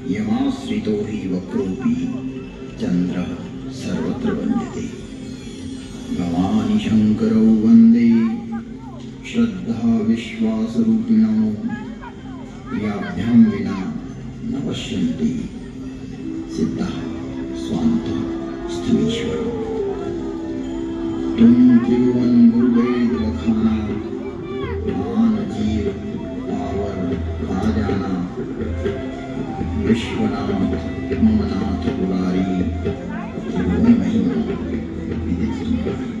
यमाश्रितो हि वक्रोऽपि चन्द्रः सर्वत्र वन्द्यते। भवानि शङ्करौ वन्दे श्रद्धा विश्वासरूपिणौ याभ्यां विना न पश्यन्ति सिद्धः स्वान्तः स्थमीश्वरः। तुम त्रिभुवन गुरुवेद लखाना मान जीव पावर खजाना विश्वनाथ ममनाथ पुरारी त्रिभुवन महिमा विदित तुम्हारी।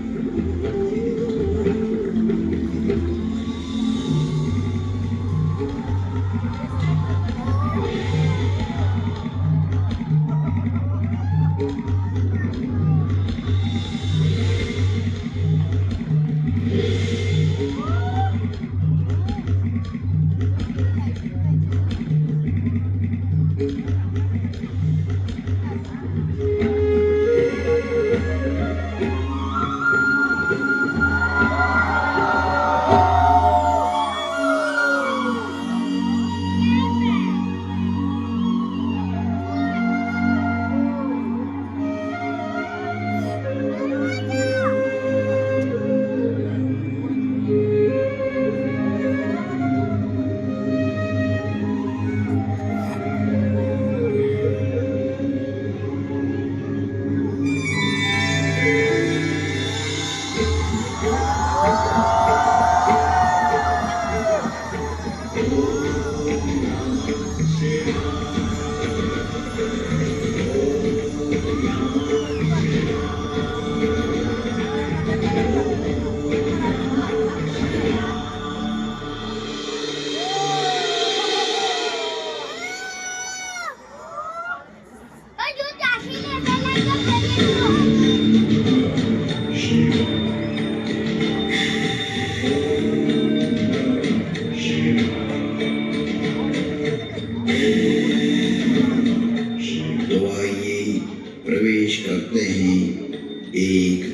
प्रवेश करते हैं एक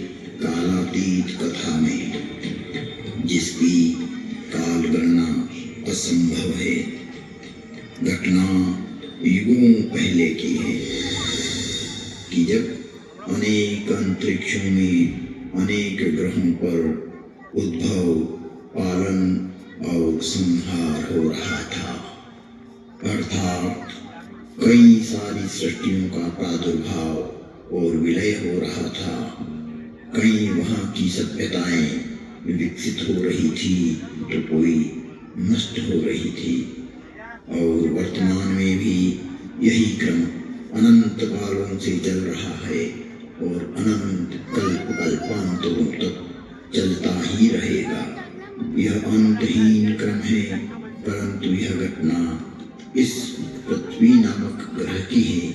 कालातीत कथा में, जिसकी काल गणना असंभव है। घटना युगों पहले की है कि जब अनेक अंतरिक्षों में अनेक ग्रहों पर उद्भव, पालन और संहार हो रहा था। अर्थात कई सारी सृष्टियों का प्रादुर्भाव और विलय हो रहा था। कई वहाँ की सभ्यताएं विकसित हो रही थी तो कोई नष्ट हो रही थी, और वर्तमान में भी यही क्रम अनंत कालों से चल रहा है और अनंत कल्प कल्पांतरों तक चलता ही रहेगा। यह अंतहीन क्रम है, परंतु यह घटना इस पृथ्वी नामक ग्रह की है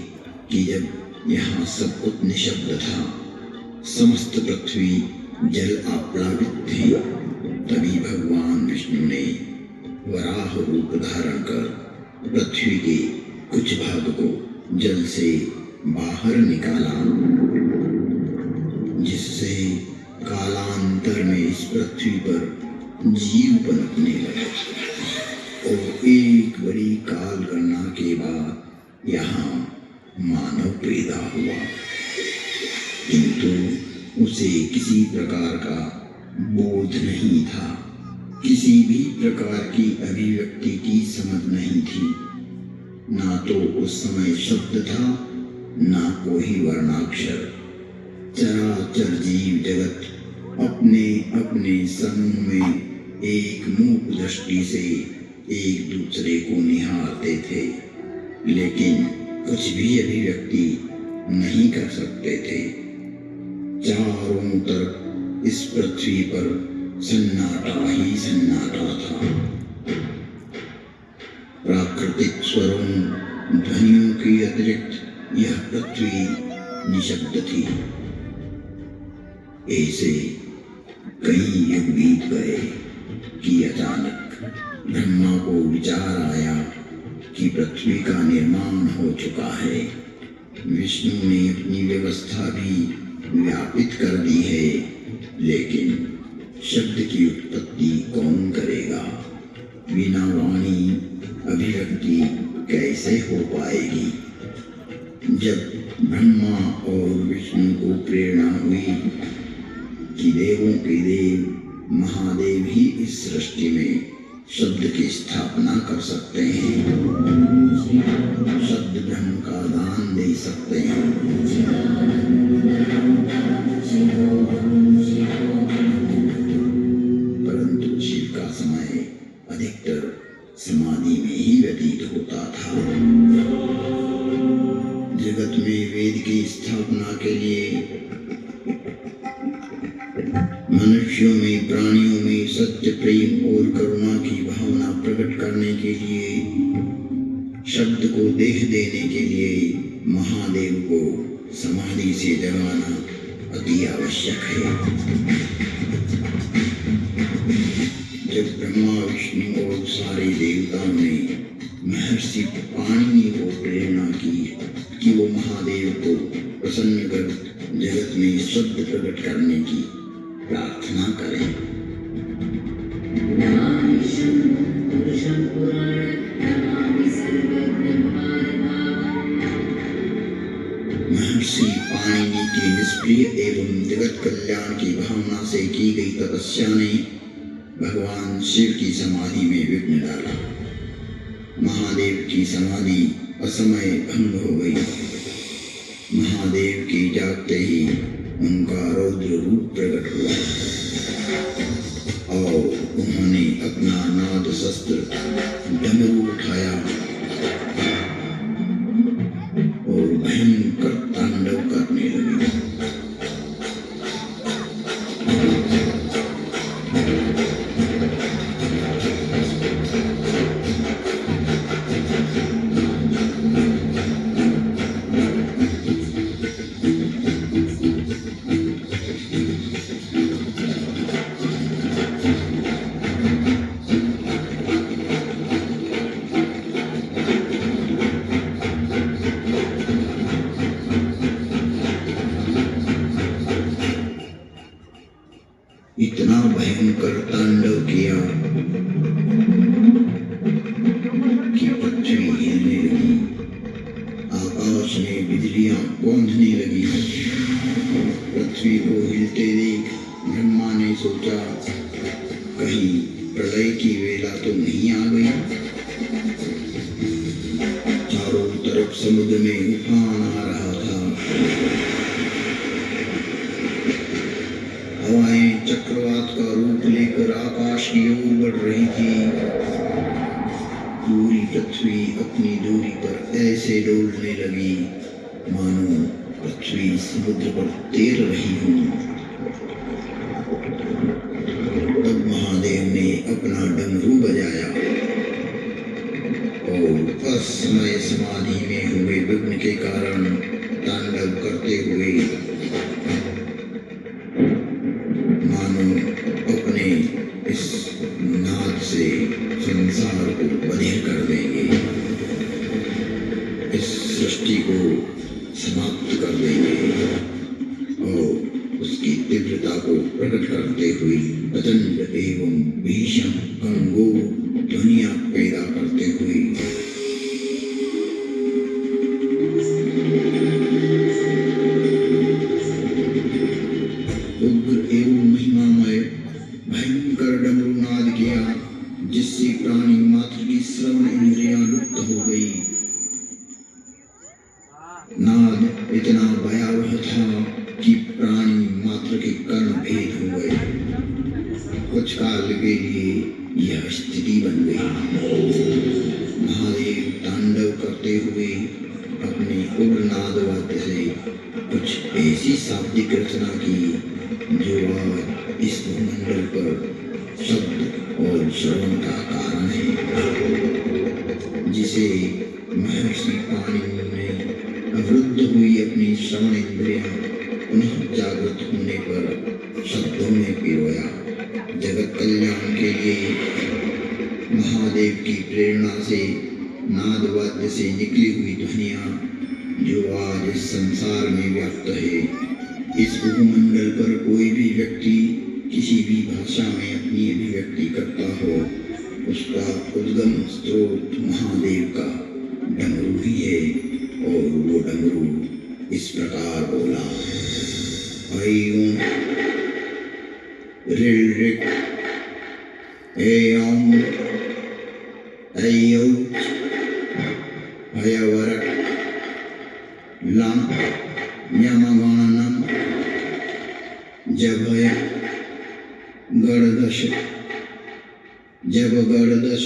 कि जब यहाँ सब कुछ निशब्द था, समस्त पृथ्वी जल आप्लावित थी। तभी भगवान विष्णु ने वराह रूप धारण कर पृथ्वी के कुछ भाग को जल से बाहर निकाला, जिससे कालांतर में इस पृथ्वी पर जीव पनपने लगे और एक बड़ी काल गणना के बाद यहाँ मानव पैदा हुआ। किंतु उसे किसी प्रकार का बोध नहीं था, किसी भी प्रकार की अभिव्यक्ति की समझ नहीं थी। ना तो उस समय शब्द था, ना कोई वर्णाक्षर। चराचर जीव जगत अपने अपने समूह में एक मूक दृष्टि से एक दूसरे को निहारते थे, लेकिन कुछ भी अभिव्यक्ति नहीं कर सकते थे। चारों तरफ इस पृथ्वी पर सन्नाटा ही सन्नाटा था। प्राकृतिक स्वरों ध्वनियों के अतिरिक्त यह पृथ्वी निशब्द थी। ऐसे कई युग बीत गए कि अचानक ब्रह्मा को विचार आया कि पृथ्वी का निर्माण हो चुका है। विष्णु ने अपनी व्यवस्था भी व्यापित कर दी है, लेकिन शब्द की उत्पत्ति कौन करेगा? बिना वाणी अभिव्यक्ति कैसे हो पाएगी? जब ब्रह्मा और विष्णु को प्रेरणा हुई कि देवों के देव महादेव ही इस सृष्टि में शब्द की स्थापना कर सकते हैं, शब्द ब्रह्म का दान दे सकते हैं, परंतु शिव का समय अधिकतर समाधि में ही व्यतीत होता था। जगत में वेद की स्थापना के लिए, मनुष्यों में, प्राणियों में सत्य, प्रेम और करुणा की भावना प्रकट करने के लिए, शब्द को देह देने के लिए महादेव को समाधि से जगाना अति आवश्यक है। जब ब्रह्मा, विष्णु और सारे देवताओं ने महर्षि पाणिनि को प्रेरणा की कि वो महादेव को प्रसन्न कर जगत में शब्द प्रकट करने की प्रार्थना करें, महर्षि पाणिनि की निष्क्रिय एवं जगत कल्याण की भावना से की गई तपस्या ने भगवान शिव की समाधि में विघ्न डाला। महादेव की समाधि असमय भंग हो गई। महादेव के जागते ही उनका रौद्र रूप प्रकट हुआ और उन्होंने अपना नाद शस्त्र डमरू उठाया और भयंकर तांडव करने लगे। इतना भयंकर तांडव किया कि पृथ्वी हिलने लगी, आकाश में बिजलियां कौंधने लगी। पृथ्वी को हिलते देख ब्रह्मा ने सोचा, कहीं प्रलय की वेला तो नहीं आ गई। चारों तरफ समुद्र में उफान आ रहा था, हवाएं चक्रवात का रूप लेकर आकाश की ओर बढ़ रही थी। पूरी पृथ्वी अपनी दूरी पर ऐसे डोलने लगी मानो पृथ्वी समुद्र पर तैर रही हो। तब महादेव ने अपना डमरू बजाया और असमय समाधि में हुए विघ्न के कारण तांडव करते हुए उसकी तीव्रता को प्रकट करते हुए प्रचंड एवं भीषण गणगोर ध्वनियां पैदा करते हुए उग्र एवं महिमामय भयंकर डमरू नाद किया, जिससे प्राणी मात्र की श्रवण इंद्रियां लुप्त हो गई। नाद इतना भयावह था कि प्राणी मात्र के कर्ण भेद हो गए। कुछ काल के लिए यह स्थिति बन गई। महादेव तांडव करते हुए अपने उग्र नाद वाद्य से कुछ ऐसी शाब्दिक रचना की जो आज इस भूमंडल पर शब्द और श्रवण का कारण है, जिसे महर्षि पाणिनि ने अवरुद्ध हुई अपनी श्रवण इंद्रियां पुनः जागृत होने पर शब्दों में पिरोया। जगत कल्याण के लिए महादेव की प्रेरणा से नाद वाद्य से निकली हुई ध्वनियां जो आज इस संसार में व्याप्त है। इस भूमंडल पर कोई भी व्यक्ति किसी भी भाषा में अपनी अभिव्यक्ति करता हो, उसका उद्गम स्रोत महादेव का डमरू ही है। और वो डमरू इस प्रकार बोला, ऐं ऋऋक् ऐं ऐऔच हयवरट् लम् यमगणनम् जभय गणदश जब गणदश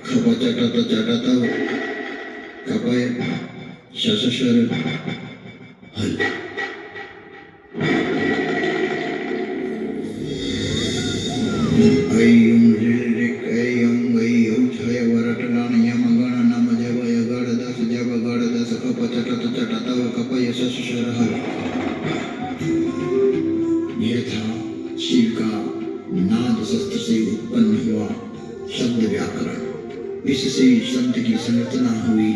खपचटत चटतव कपय शशशर हल। ऐं ऋऋक् ऐं ऐऔच हयवरट् लम् यमगणनम् जभय गणदश जब गणदश खपचटत चटतव कपय शशशर हल। यह था शिव का नाद शस्त्र से उत्पन्न हुआ शब्द व्याकरण। इससे शब्द की संरचना हुई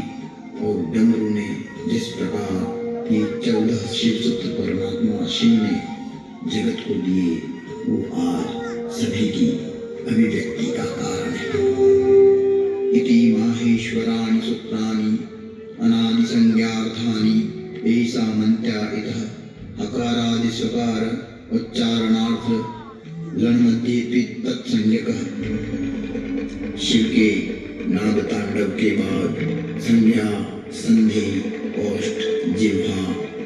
और डमरू ने जिस प्रकार ये 14 शिव सूत्र परमात्मा शिव ने जगत को दिए, वो आज सभी की अभिव्यक्ति का कारण है। इति माहेश्वराणि सूत्राणि अनादि संज्ञार्थानि ऐसा मंत्या इतः हकारादि स्वकार उच्चारणार्थ लण्मध्ये तत्संज्ञकः। शिव के नाद तांडव के बाद संज्ञा, संधि, ओष्ठ, जिह्वा,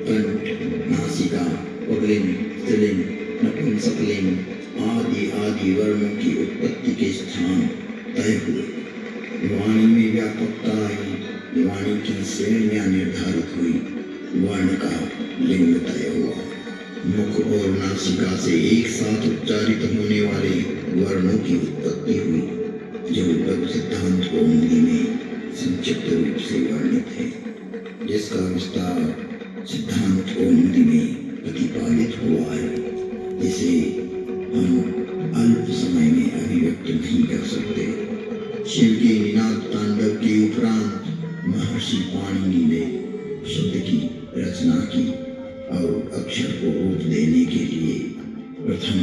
कंठ, नासिका, पुल्लिंग, स्त्रीलिंग, नपुंसकलिंग आदि आदि वर्णों की उत्पत्ति के स्थान तय हुए। वाणी में व्यापकता आई, वाणी की श्रेणियां निर्धारित हुई, वर्ण का लिंग तय हुआ। मुख और नासिका से एक साथ उच्चारित होने वाले वर्णों की उत्पत्ति हुई, जो लघु सिद्धांत कौमुदी में संक्षिप्त रूप से वर्णित है, जिसका विस्तार सिद्धांत कौमुदी में प्रतिपादित हुआ है, जिसे हम अल्प समय में अभिव्यक्त नहीं कर सकते। शिव के निनाद तांडव के उपरांत महर्षि पाणिनि ने शब्द की रचना की और अक्षर को रूप देने के लिए प्रथम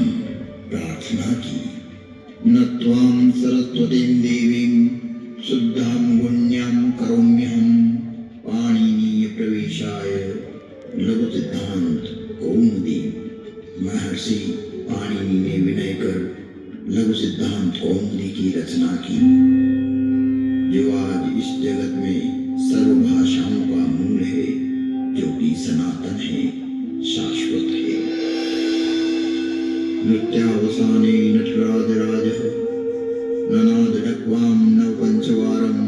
प्रार्थना की। न त्वां सरस्वतीं देवीं शुद्धां गुण्यां करोम्यहं पाणिनीय प्रवेशाय लघु सिद्धांत कौमुदी। महर्षि पाणिनि ने विनय कर लघु सिद्धांत कौमुदी की रचना की, जो आज इस जगत में सर्व भाषाओं का मूल है, जो कि सनातन है, शाश्वत है। नृत्यावसाने नटराजराजः ननाद डक्वां नवपञ्चवारम्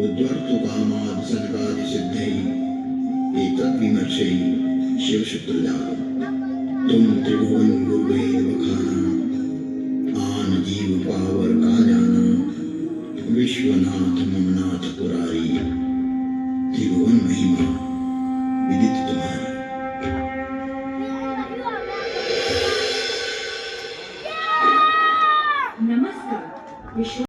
उद्वर्तु कामाद् सनकादि सिद्धैः एतद्विमर्शैः शिवशुक्रजातम्। तुम त्रिभुवन गुरुवेद बखाना आन जीव पावर का जाना विश्वनाथ ममनाथ पुरारी त्रिभुवन महिमा विदित तुम्हारी। नमस्कार।